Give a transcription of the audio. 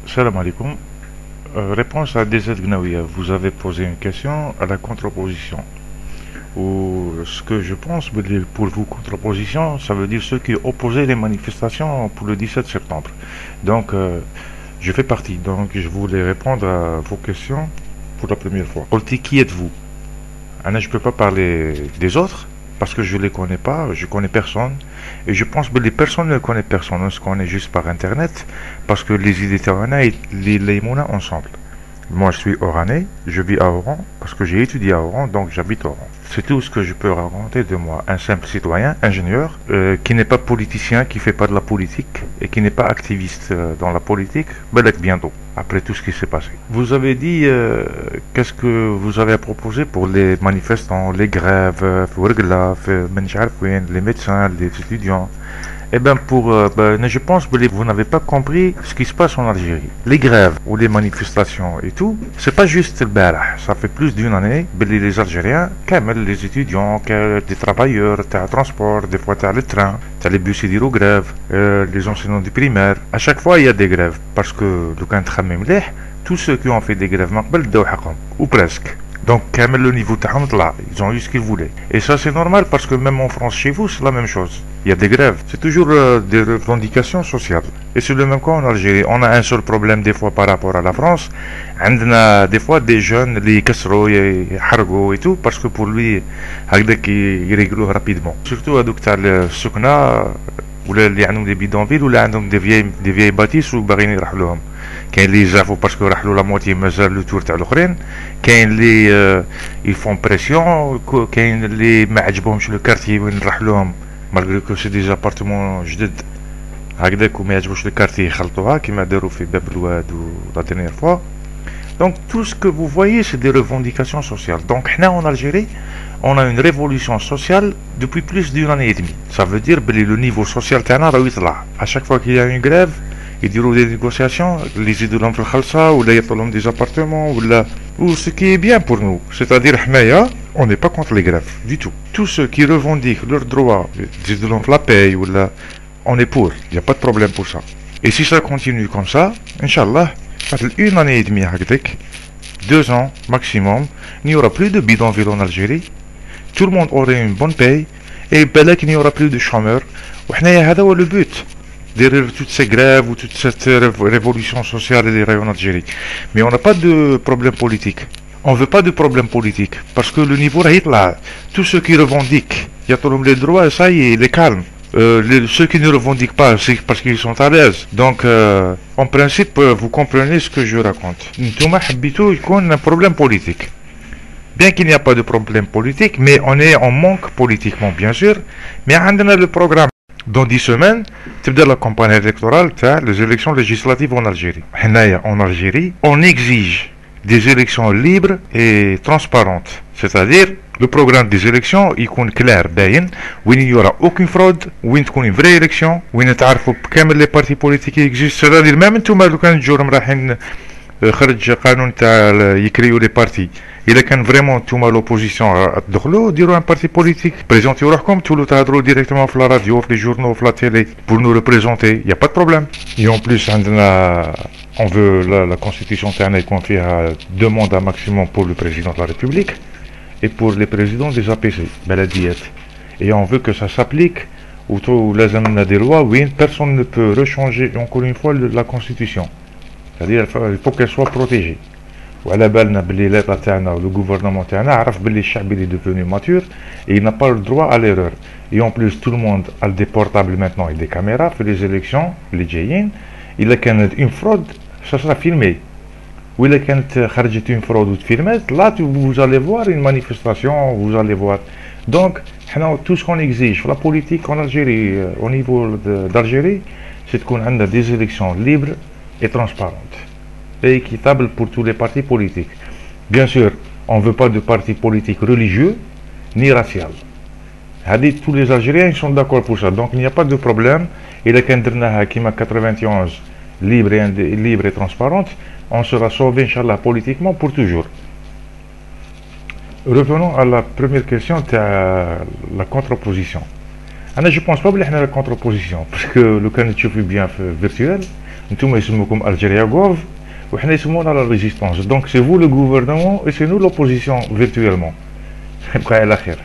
Salam alaikum. Réponse à DZ Gnawiya. Vous avez posé une question à la contre-opposition. Ou ce que je pense, pour vous, contre-opposition, ça veut dire ceux qui opposaient les manifestations pour le 17 septembre. Donc, je fais partie. Donc, je voulais répondre à vos questions pour la première fois. Olti, qui êtes-vous? Anna, je ne peux pas parler des autres parce que je ne les connais pas, je connais personne. Et je pense que les personnes ne connaissent personne, on se connaît juste par internet parce que les Méditerranéens et les Mouna ensemble. Moi, je suis oranais, je vis à Oran parce que j'ai étudié à Oran, donc j'habite Oran. C'est tout ce que je peux raconter de moi. Un simple citoyen, ingénieur, qui n'est pas politicien, qui fait pas de la politique et qui n'est pas activiste dans la politique, belek bientôt, après tout ce qui s'est passé. Vous avez dit, qu'est-ce que vous avez à proposer pour les manifestants, les grèves, les médecins, les étudiants. Eh bien, je pense que vous n'avez pas compris ce qui se passe en Algérie. Les grèves ou les manifestations et tout, c'est pas juste le barah. Ça fait plus d'une année que les Algériens, les étudiants, des travailleurs, t'as le transport, des fois t'as le train, t'as les bus qui diront grève, les enseignants du primaire. À chaque fois, il y a des grèves parce que tous ceux qui ont fait des grèves, ou presque. Donc, le niveau là, ils ont eu ce qu'ils voulaient. Et ça, c'est normal parce que même en France, chez vous, c'est la même chose. Il y a des grèves. C'est toujours des revendications sociales. Et c'est le même cas en Algérie. On a un seul problème des fois par rapport à la France. On a des fois des jeunes, les Kassro, les Hargo et tout, parce que pour lui, ils règlent rapidement. Surtout à le Soukna, ou اللي عندهم des bidonvilles ولا عندهم des vieilles bâtisses وباغيين يروحوا لهم. كاين اللي يزعفوا باسكو راحوا لا موتي مازال لو تور تاع الاخرين، كاين اللي يفون بريسيون، كاين اللي ما عجبهمش لو كارتي وين نروح لهم مالغري كو سي دي زابارتمون جدد هكذاك وما يعجبوش لو كارتي يخلطوها كيما داروا في باب الواد لا دينيير فوا. Donc tout ce que vous voyez, c'est des revendications sociales. Donc en Algérie, on a une révolution sociale depuis plus d'une année et demie. Ça veut dire que le niveau social est là. À chaque fois qu'il y a une grève, ils diront des négociations, les idolons font khalsa, ou les des appartements, ou ce qui est bien pour nous. C'est-à-dire, on n'est pas contre les grèves, du tout. Tous ceux qui revendiquent leurs droits, les idolons la paye, on est pour. Il n'y a pas de problème pour ça. Et si ça continue comme ça, Inch'Allah, une année et demie, 2 ans maximum, il n'y aura plus de bidonville en Algérie. Tout le monde aurait une bonne paye et il n'y aura plus de chômeurs. C'est le but derrière toutes ces grèves ou toute cette révolution sociale en Algérie. Mais on n'a pas de problème politique. On ne veut pas de problème politique parce que le niveau est là. Tous ceux qui revendiquent, il y a les droits, ça y est, il est calme. Ceux qui ne revendiquent pas, c'est parce qu'ils sont à l'aise. Donc, en principe, vous comprenez ce que je raconte. Nous avons un problème politique. Bien qu'il n'y a pas de problème politique, mais on est en manque politiquement, bien sûr. Mais on a le programme. Dans 10 semaines, tu la campagne électorale, les élections législatives en Algérie. En Algérie, on exige des élections libres et transparentes. C'est-à-dire, le programme des élections il est clair, où il n'y aura aucune fraude, où il y a une vraie élection, où il y a les partis politiques qui existent. C'est-à-dire, même si ils créent les partis, il y a vraiment l'opposition à dire un parti politique, présenter comme tout le temps directement sur la radio, sur les journaux, sur la télé, pour nous représenter, il n'y a pas de problème. Et en plus, on veut la constitution confie à 2 mandats maximum pour le président de la République et pour les présidents des APC, et on veut que ça s'applique où des lois où personne ne peut rechanger encore une fois la constitution. C'est-à-dire il faut qu'elle soit protégée. وعلى بالنا باللي l'état تاعنا le gouvernement تاعنا عرف باللي الشعب est devenu mature et il n'a pas le droit à l'erreur. Et en plus tout le monde a des portables maintenant et des caméras pour les élections les جايين. Il a كانت une fraude ça sera filmé. Ou il a كانت خرجت une fraude ou filmée là vous allez voir une manifestation, vous allez voir. Donc tout ce qu'on exige la politique en Algérie au niveau d'Algérie c'est qu'on a des élections libres et transparentes et équitable pour tous les partis politiques. Bien sûr, on ne veut pas de partis politiques religieux ni raciaux. Tous les Algériens sont d'accord pour ça, donc il n'y a pas de problème. Et la Kendrnaha qui m'a 91 libre et transparente, on sera sauvé, Inch'Allah, politiquement pour toujours. Revenons à la première question de la contre-opposition. Je ne pense pas que la contre-opposition, parce que le candidat est bien virtuel. نتوما يسموكم Algeria Gov وحنا يسمونا la résistance. Donc c'est vous le gouvernement et c'est nous l'opposition virtuellement. يبقى على خير.